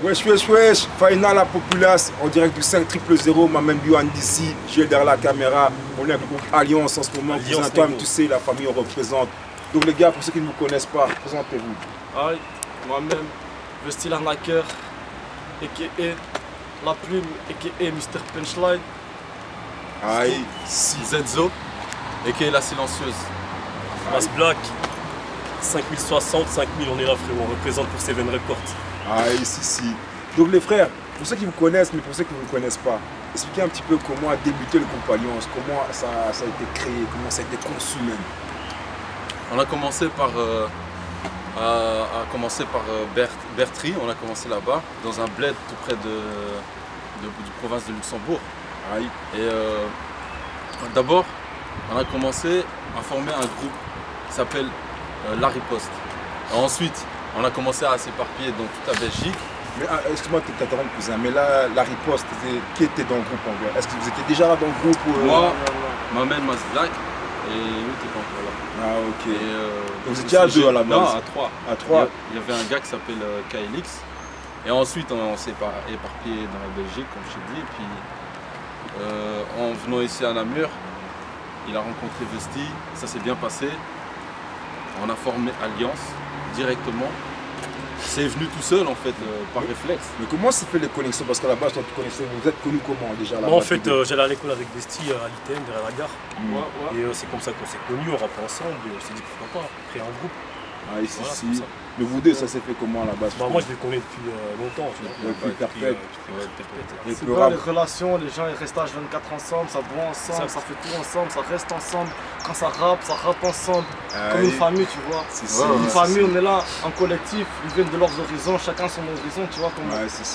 Wesh, Final la populace, en direct du 500, m'amène Yohan d'ici, j'ai derrière la caméra, on est avec le groupe Alliance en ce moment, toi tu sais, la famille on représente. Donc les gars, pour ceux qui ne vous connaissent pas, présentez-vous. Aïe, moi-même, le style arnaqueur, a.k.a. La Plume, a.k.a. Mr. Punchline. Aïe, Zenzo, a.k.a. La Silencieuse. Mass Black, 5060, 5000, on est là frérot, on représente pour Seven Records. Aïe, si. Donc les frères, pour ceux qui vous connaissent, mais pour ceux qui ne vous connaissent pas, expliquez un petit peu comment a débuté le groupe Alliance, comment ça a été créé, comment ça a été conçu même. On a commencé par, Bertry, on a commencé là-bas, dans un bled tout près du province de Luxembourg. Aïe. Et d'abord, on a commencé à former un groupe qui s'appelle La Riposte. Et ensuite, on a commencé à s'éparpiller dans toute la Belgique. Mais excuse-moi de t'interrompre cousin, mais là, La Riposte, qui était dans le groupe en vrai? Est-ce que vous étiez déjà là dans le groupe Moi, moi-même, Mass Black, et lui qui était encore là. Ah ok. Donc vous étiez à deux à la base? Non, à trois. À trois. Il y avait un gars qui s'appelle KLX. Et ensuite, on s'est éparpillé dans la Belgique, comme je t'ai dit. Et puis, en venant ici à Namur, il a rencontré Vesti, ça s'est bien passé. On a formé Alliance directement. C'est venu tout seul en fait, par réflexe. Mais comment s'est fait les connexions? Parce qu'à la base, toi tu connaissais, vous êtes connu comment déjà là? Moi en fait, j'allais à l'école avec Vesti à l'ITM derrière la gare. Ouais. Et c'est comme ça qu'on s'est connus, on rappait ensemble et on s'est dit pourquoi pas créer un groupe. Ah ici, Voilà, si. Mais vous deux, ça s'est fait comment à la base? Bah, moi je les connais depuis longtemps. Depuis Perpète. Et C'est le pas rap. les relations, les gens ils restent à 24 ensemble, ça boit ensemble, ça fait tout ensemble, ça reste ensemble. Quand ça rappe ensemble, comme une famille, tu vois. Une famille, on est là en collectif, ils viennent de leurs horizons, chacun son horizon, tu vois. Comme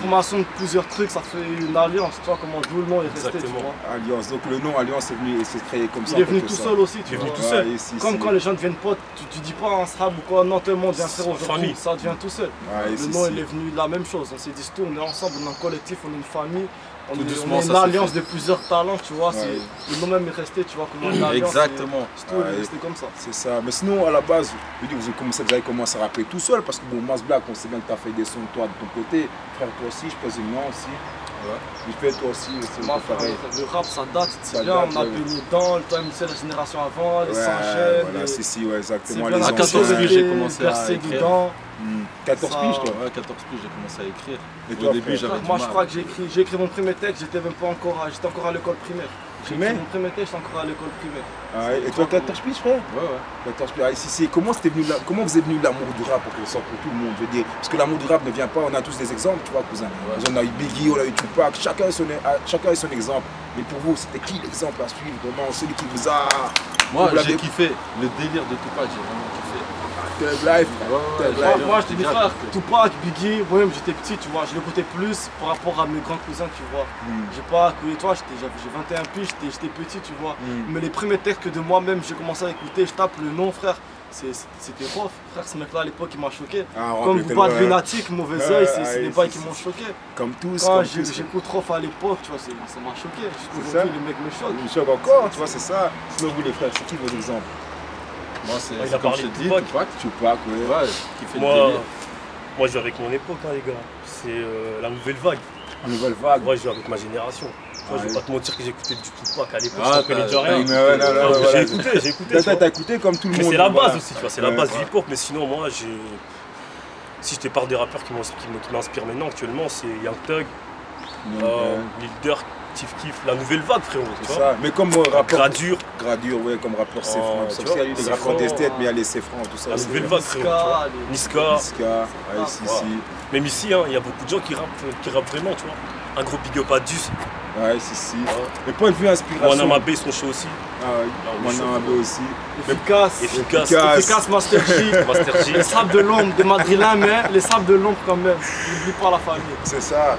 formation de plusieurs trucs, ça fait une alliance, tu vois, comment d'où le nom est resté, tu vois. Alliance, donc le nom Alliance est venu et s'est créé comme ça. Il est venu tout seul aussi, tu Il est vois. venu tout seul. Comme quand les gens deviennent potes, tu dis pas un sahab ou quoi, non, tout le monde devient frère aujourd'hui, ça devient tout seul. Le nom il est venu de la même chose, on s'est dit tout, on est ensemble, on est un collectif, on est une famille. On est une alliance de plusieurs talents, tu vois, le nom même est resté, tu vois, comment une alliance. Exactement. C'est tout, il est resté comme ça. C'est ça, mais sinon à la base, vous avez commencé à rapper tout seul, parce que bon, Mass Black, on sait bien que tu as fait des sons toi de ton côté, frère toi aussi, je présume non aussi. Ouais. Il fait toi aussi, c'est pareil. Le rap ça date, c'est bien, on a baigné dedans, toi tu sais la génération avant, les s'enchaînent. Voilà, ouais, exactement. Les à 14 piges, j'ai commencé à écrire. Dedans. 14 piges toi? Ouais, 14 piges, j'ai commencé à écrire. Et toi, au début, j'avais moi je crois que j'ai écrit mon premier texte, j'étais encore à l'école primaire. Mon premier texte, j'étais encore à l'école primaire. Ah, et toi 14 piges frère? Ouais. 14 piges. Ah, comment vous est venu l'amour du rap pour tout le monde, je veux dire? Parce que l'amour du rap ne vient pas, on a tous des exemples, tu vois cousin. On a eu Biggie, on a eu Tupac, chacun a son exemple. Mais pour vous, c'était qui l'exemple à suivre? Vraiment, celui qui vous a... Moi j'ai kiffé le délire de Tupac, j'ai vraiment kiffé. Thug Life. Moi je te dis frère, Tupac, Biggie, moi-même j'étais petit, tu vois, je l'écoutais plus par rapport à mes grands cousins, tu vois. J'ai pas écouté toi, j'ai 21 piges, j'étais petit, tu vois. Mais les premiers textes que de moi-même j'ai commencé à écouter, je tape le nom frère. C'était Rof, frère, ce mec là à l'époque il m'a choqué. Comme Bouba de Lunatique, Mauvais Oeil, c'est des bails qui m'ont choqué. Comme tous. Quand j'écoute Rof à l'époque, tu vois, ça m'a choqué. Aujourd'hui les mecs me choquent. Ils me choquent encore, tu vois, c'est ça. Sinon vous les frères, c'est qui vos exemples? Moi c'est il a parlé de Tupac, ouais, qui fait le moi délire. je joue avec mon époque les gars, c'est la nouvelle vague. La nouvelle vague? Moi je joue avec ma génération. Moi je vais pas te mentir que j'écoutais du Tupac à l'époque, je connais déjà rien. J'ai écouté. T'as écouté comme tout le monde. Mais c'est la base aussi, tu vois, c'est la base du hip-hop, mais sinon moi si je te parle des rappeurs qui m'inspirent maintenant actuellement, c'est Young Thug, Lil Durk, Chief Keef, la nouvelle vague frérot. C'est ça, mais comme rappeur. Gradure, ouais, comme rappeur c'est franc. Parce qu'il y a eu des rappeurs d'esthète, mais il y a les c'est franc, tout ça. La nouvelle vague frérot. Niska. Même ici, il y a beaucoup de gens qui rappent vraiment, tu vois. Un gros big up à Duz. Ouais, si. Le point de vue inspiration. Moi, Mabé, ils sont chauds aussi. Ah oui, moi, Mabé aussi. Efficace, Master G. Les sables de l'ombre de madrilène, mais les sables de l'ombre quand même. N'oublie pas la famille. C'est ça.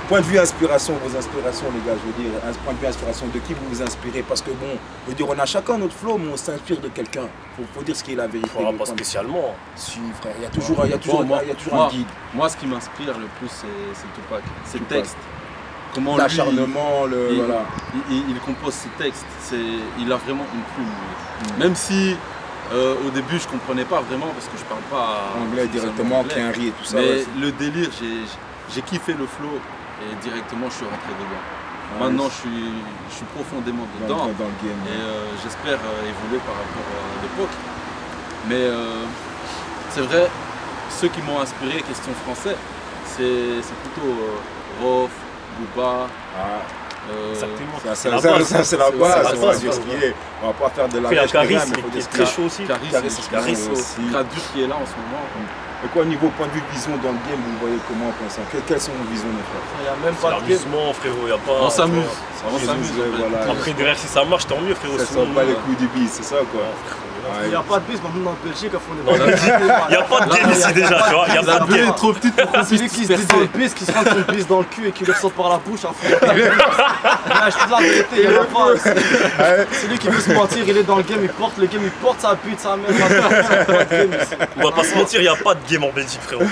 Point de vue inspiration, vos inspirations, les gars, je veux dire. Un point de vue inspiration, de qui vous vous inspirez? Parce que bon, je veux dire, on a chacun notre flow, mais on s'inspire de quelqu'un. Faut dire ce qui est la vérité. Pas spécialement. Si, frère, il y a toujours un guide. Moi, ce qui m'inspire le plus, c'est Tupac. C'est le texte. L'acharnement, voilà. Il compose ses textes, il a vraiment une plume. Même si au début je comprenais pas vraiment parce que je parle pas anglais directement, Henry et tout ça. Mais le délire, j'ai kiffé le flow et directement je suis rentré dedans. Maintenant je suis profondément dedans dans le game. Et j'espère évoluer par rapport à l'époque. Mais c'est vrai, ceux qui m'ont inspiré, question français, c'est plutôt Rof, Booba. Exactement. C'est la base, on va dire ce qu'il est. On va pas faire de la Après, il y a Caris, mais il faut qui dire est très chaud aussi. Caris aussi. Gradur qui est là en ce moment. Et quoi, au niveau point de vue vision dans le game, vous voyez comment pour l'instant? Quelles sont vos visions, mes frères? Il n'y a même pas de game. L'amusement, frérot, il n'y a pas. On s'amuse. On s'amuse, s'amuse. voilà. Après, derrière, si ça marche, tant mieux, frérot. Ça sent pas les couilles du bis, c'est ça quoi? Il n'y a pas de bise maintenant en Belgique, à fond Il n'y a pas de game ici déjà, tu vois. Il y a pas de game. trop petite pour qu'on Celui qui se dit dans le bise, qui se rentre son bise dans le cul et qui le ressort par la bouche, à fond. Je te dis la vérité, il n'y en a pas. Celui qui veut se mentir, il est dans le game, il porte sa pute, sa mère. On va pas se mentir, il n'y a pas de game en Belgique, frérot.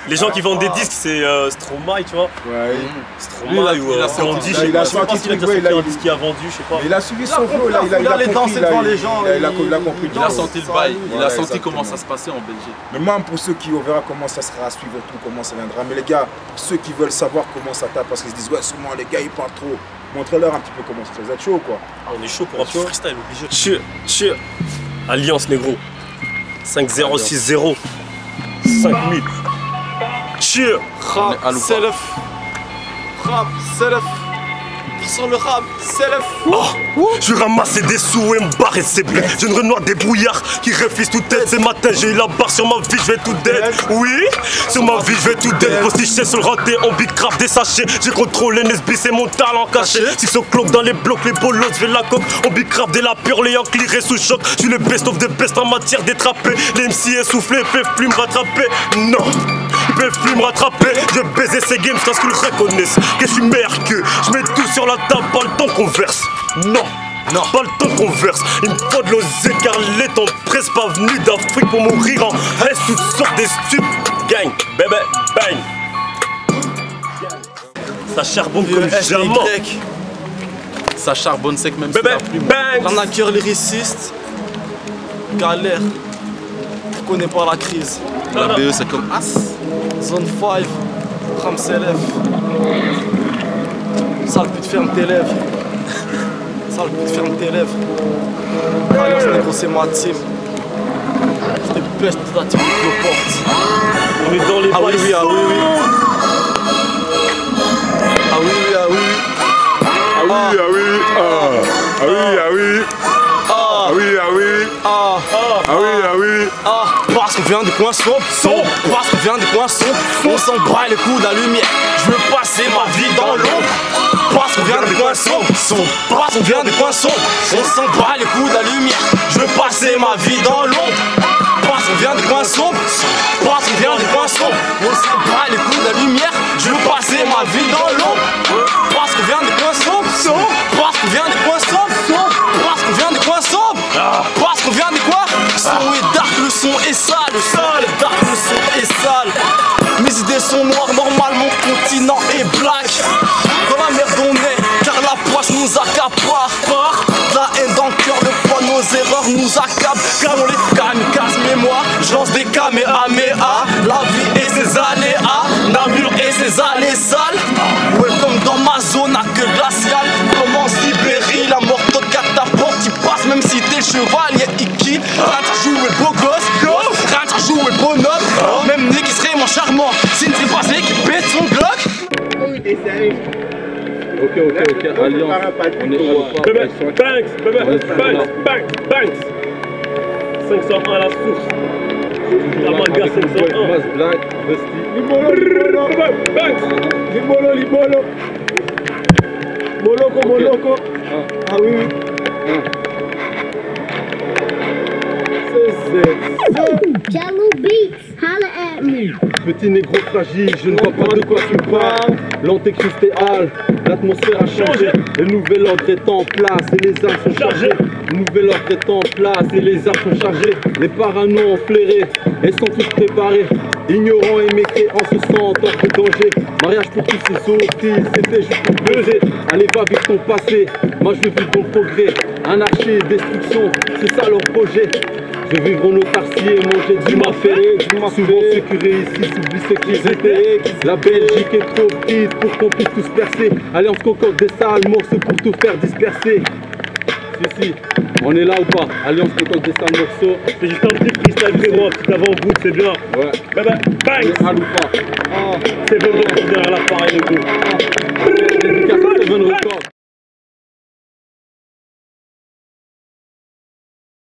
Les gens qui vendent des disques, c'est Stromae, tu vois. Ouais. Stromae ou Gandhi, je sais il a pas sorti s'il a truc, déjà sorti un disque qui a vendu, je sais pas. Il a suivi son flow, là, il a compris, les gens. il a compris. Il a senti le bail, il a Ouais, senti exactement. comment ça se passait en Belgique. Mais même pour ceux qui, on verra comment ça sera à suivre tout, comment ça viendra. Mais les gars, ceux qui veulent savoir comment ça tape, parce qu'ils se disent, ouais, sûrement les gars ils parlent trop. Montrez-leur un petit peu comment ça se fait. Vous êtes chaud quoi? On est chaud pour un petit freestyle, obligé. Tchè. Alliance négro. 5060 5000. Tchè. Rap, self. Rap, self. Sur le rap, self. Je vais ramasser des sous et me barrer c'est blé. J'ai une renoir des brouillards qui réfléchissent tout tête. C'est matin, j'ai eu la barre sur ma vie, je vais tout dead. Oui, sur ma vie, je vais tout dead. Postiché sur le raté, en big crap des sachets. J'ai contrôlé Nesby, c'est mon talent caché. Si ce cloque dans les blocs, les bolos, je vais la coque. En big crap dès la pure, les Yankees restent sous choc. Je suis le best of the best en matière d'étrapper. Les MC essoufflés, peuvent plus me rattraper. Non, ils peuvent plus me rattraper. Je vais baiser ces games parce qu'ils reconnaissent que je suis meilleur qu'eux. Je mets tout sur la table, pas le temps qu'on verse. Non, pas le temps qu'on verse. Il me faut de l'oser car les temps presse pas venu d'Afrique pour mourir en reste toutes sortes de stupes. Gang, bébé, bang. Ça charbonne comme jamais. Ça charbonne sec même si Bébé, la plume. bang. Arnaqueur lyriciste. Galère. Tu connais pas la crise. La BE c'est comme As. Zone 5. Ram Selef. Sale pute, ferme tes lèvres. Sale pute, ferme tes lèvres. Alliance négro, c'est ma team. C'est le best de la team qui le porte. On est dans les Ah oui, bails. oui, ah oui, oui. Ah oui, oui, ah oui. Ah oui, ah oui. Ah oui, ah oui. Ah, Ah oui, ah oui. ah. Parce qu'on vient des coins sombres, parce qu'on vient des coins sombres, on s'en bat les coups de la lumière. Je veux passer ma vie dans l'ombre. Parce qu'on vient des coins sombres, parce qu'on vient des coins sombres, on s'en bat les coups de la lumière. Je veux passer ma vie dans l'ombre. Parce qu'on vient des coins sombres, parce qu'on vient des coins sombres, on s'en bat les coups de la lumière. Je veux passer ma vie dans l'ombre. Parce qu'on vient des coins sombres, parce qu'on vient des coins sombres, parce qu'on vient des coins sombres, parce qu'on vient des quoi? Son est dark, le son est sale, dark, le son est sale. Mes idées sont noires, normal, mon continent est black. Dans la merde on est, car la poisse nous accapare. La haine dans le cœur, le poids, nos erreurs nous accablent. Car on les kamikazes, mais moi, je lance des kamehameha. La vie et ses aléas, Namur et ses allées sales. Welcome dans ma zone à queue glaciale. Comme en Sibérie, la mort de catapulte, il passe même si t'es le chevalier Iki. Rien à jouer beau gosse, rien à jouer bonhomme. Même Nick qui serait mon charmant, c'est une tripassée qui pète son Glock. Ok, Alliance. On est chaud. Bébé, Banks, bébé, Banks. 501 à la source. Tamaga 501. Mas Black, Rusty. Banks. Libolo. Moloko. Ah oui, oui. Jello Beats, holla at me. Petit négro fragile, je ne vois pas de quoi tu parles. L'antéchrist est hal, l'atmosphère a changé. Le nouvel ordre est en place et les armes sont chargées. Le nouvel ordre est en place et les armes sont chargées. Les parano ont flairé et sont tous préparés. Ignorants et mécréants se sentent hors de danger. Mariage pour tous ces orties, c'était juste pour buzzer. Allez, va vite ton passé, moi je veux vivre ton progrès. Anarchie et destruction, c'est ça leur projet. Je vivre en autarcie et manger du mafé. Souvent ceux qui réussissent oublient ceux qui étaient. La Belgique est trop petite pour qu'on puisse tous percer. Alliance concorde des sales morceaux pour tout faire disperser. Si, on est là ou pas? Alliance concorde des sales morceaux. C'est juste un petit freestyle frérot, un petit avant-goût, c'est bien. Ouais. Bang! On est là ou pas? C'est bon de derrière l'appareil le goût.